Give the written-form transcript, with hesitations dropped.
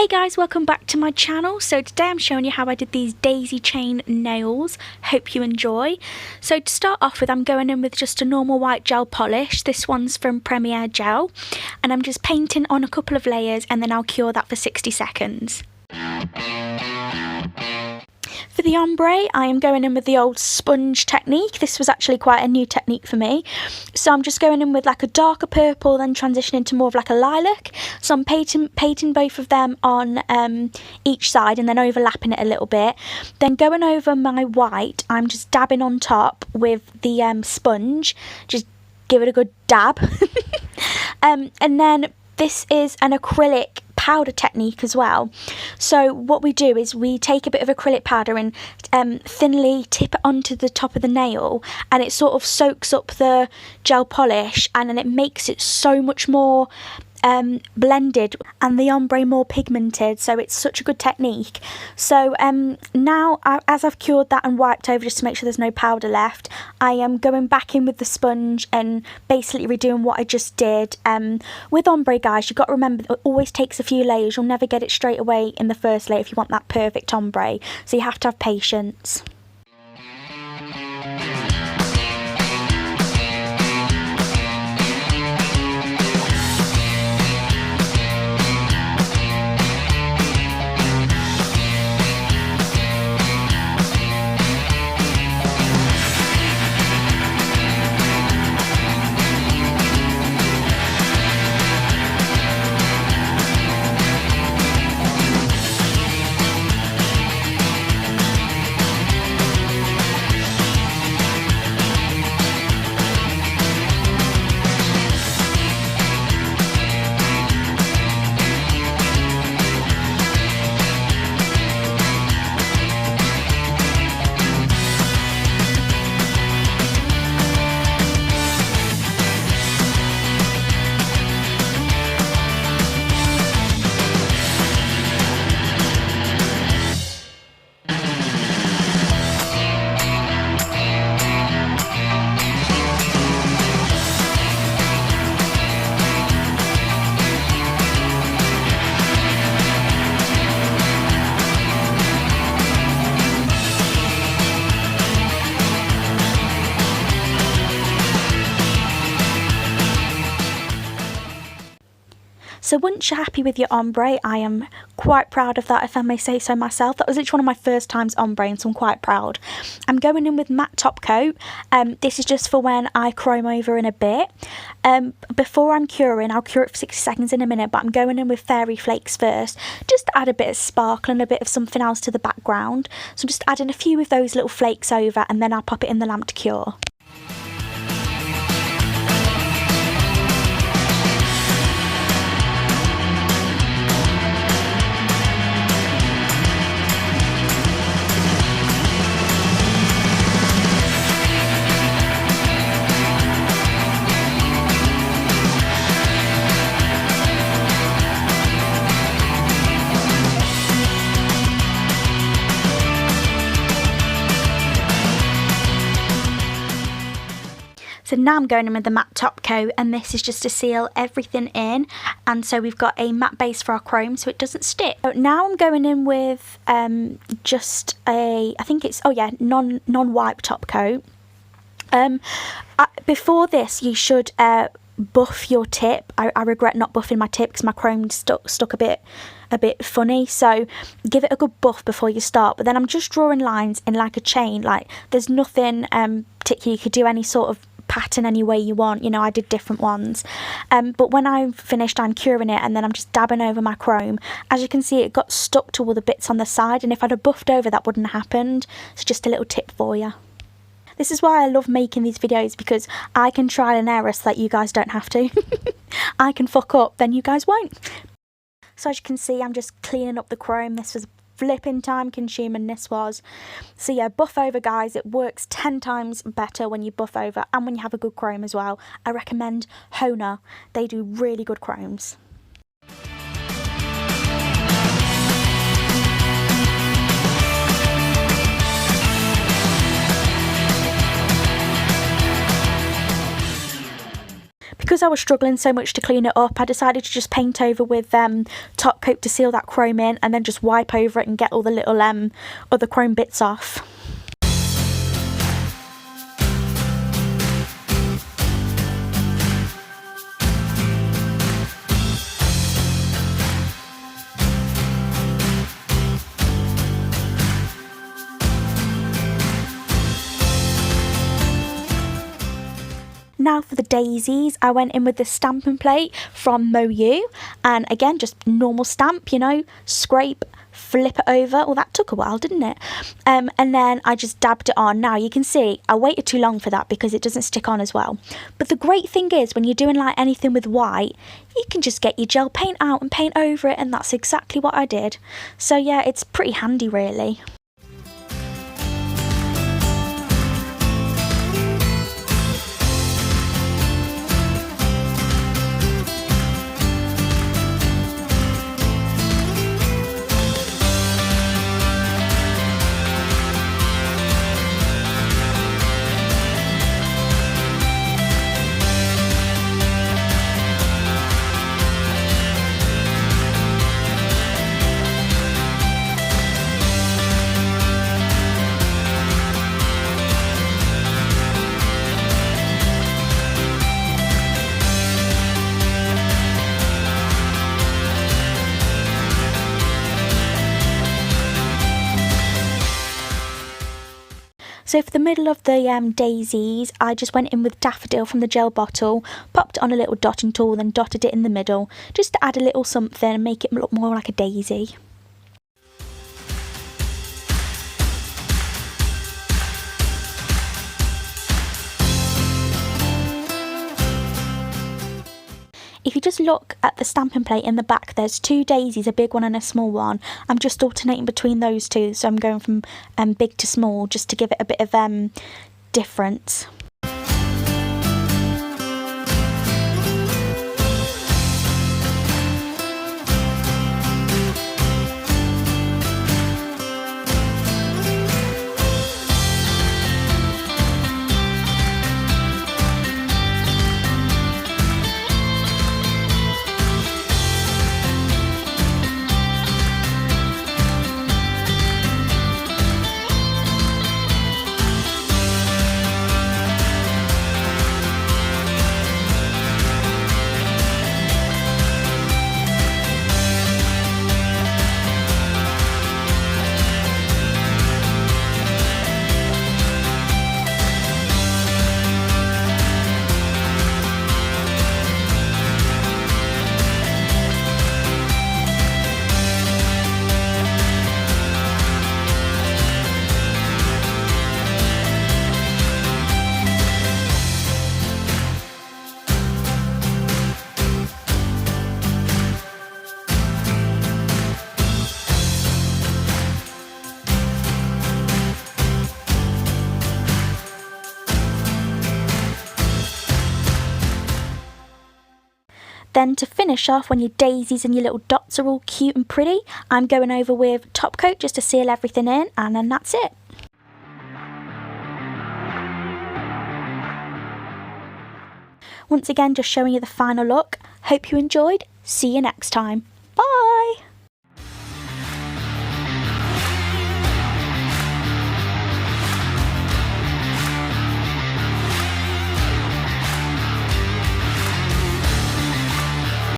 Hey guys, welcome back to my channel. So today I'm showing you how I did these daisy chain nails. Hope you enjoy. So to start off with, I'm going in with just a normal white gel polish. This one's from Premier Gel, and I'm just painting on a couple of layers and then I'll cure that for 60 seconds. For the ombre, I am going in with the old sponge technique. This was actually quite a new technique for me. So I'm just going in with like a darker purple, then transitioning to more of like a lilac. So I'm painting both of them on each side and then overlapping it a little bit. Then going over my white, I'm just dabbing on top with the sponge. Just give it a good dab. And then this is an acrylic powder technique as well. So what we do is we take a bit of acrylic powder and thinly tip it onto the top of the nail, and it sort of soaks up the gel polish, and then it makes it so much more blended and the ombre more pigmented. So it's such a good technique. So now as I've cured that and wiped over just to make sure there's no powder left, I am going back in with the sponge and basically redoing what I just did. With ombre, guys, you've got to remember it always takes a few layers. You'll never get it straight away in the first layer if you want that perfect ombre, so you have to have patience. So once you're happy with your ombre, I am quite proud of that, if I may say so myself. That was each one of my first times ombreing, so I'm quite proud. I'm going in with matte top coat. This is just for when I chrome over in a bit. Before I'm curing, I'll cure it for 60 seconds in a minute, but I'm going in with fairy flakes first, just to add a bit of sparkle and a bit of something else to the background. So I'm just adding a few of those little flakes over, and then I'll pop it in the lamp to cure. So now I'm going in with the matte top coat, and this is just to seal everything in, and so we've got a matte base for our chrome so it doesn't stick. So now I'm going in with just a, I think it's, oh yeah, non-wipe top coat. Before this, you should buff your tip. I regret not buffing my tip because my chrome stuck a bit funny, so give it a good buff before you start. But then I'm just drawing lines in like a chain, like there's nothing particular. You could do any sort of pattern any way you want, you know, I did different ones, but when I've finished, I'm curing it, and then I'm just dabbing over my chrome. As you can see, it got stuck to all the bits on the side, and if I'd have buffed over, that wouldn't have happened. So just a little tip for you. This is why I love making these videos, because I can trial and error so that you guys don't have to. I can fuck up, then you guys won't. So as you can see, I'm just cleaning up the chrome. This was flipping time consuming, this was. So yeah, buff over, guys. It works 10 times better when you buff over and when you have a good chrome as well. I recommend Honer. They do really good chromes. Because I was struggling so much to clean it up, I decided to just paint over with top coat to seal that chrome in, and then just wipe over it and get all the little other chrome bits off. Now for the daisies, I went in with the stamping plate from MoYou, and again, just normal stamp, you know, scrape, flip it over. Well, that took a while, didn't it? And then I just dabbed it on. Now you can see I waited too long for that because it doesn't stick on as well. But the great thing is when you're doing like anything with white, you can just get your gel paint out and paint over it, and that's exactly what I did. So yeah, it's pretty handy really. So for the middle of the daisies, I just went in with daffodil from the gel bottle, popped it on a little dotting tool, then dotted it in the middle, just to add a little something and make it look more like a daisy. If you just look at the stamping plate in the back, there's two daisies, a big one and a small one. I'm just alternating between those two, so I'm going from big to small just to give it a bit of difference. Then to finish off, when your daisies and your little dots are all cute and pretty, I'm going over with top coat just to seal everything in, and then that's it. Once again, just showing you the final look. Hope you enjoyed. See you next time.